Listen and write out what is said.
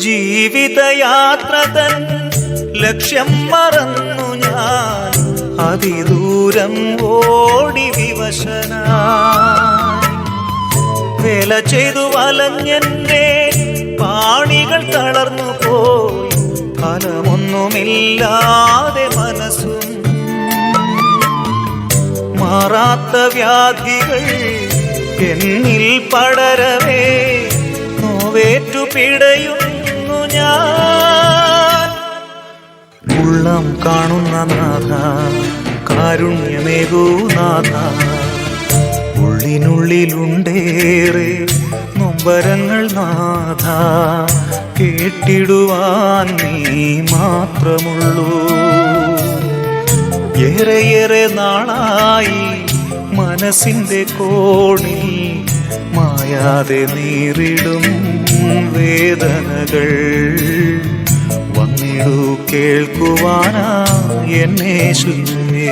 ജീവിതയാത്ര തൻ ലക്ഷ്യം മറന്നു ഞാൻ അതിദൂരം ഓടി വിവശനായി. വേല ചെയ്തു വലഞ്ഞെന്റെ പാണികൾ തളർന്നു പോയി. ഫലമൊന്നുമില്ലാതെ മനസ്സും മാറാത്ത വ്യാധികൾ എന്നിൽ പടരവേ നോവേറ്റു പിടയുന്നു ഞാൻ. ഉള്ളം കാണുന്ന നാഥ കാരുണ്യമേകൂ നാഥ. ഉള്ളിനുള്ളിലുണ്ടേറെ നൊമ്പരങ്ങൾ നാഥ. കേട്ടിടുവാൻ നീ മാത്രമുള്ളൂ. ഏറെയേറെ നാളായി മനസ്സിൻ്റെ കോണിൽ മായാതെ നീറിടും വേദനകൾ. വന്നിടു കേൾക്കുവാനാ എന്നേശുവേ.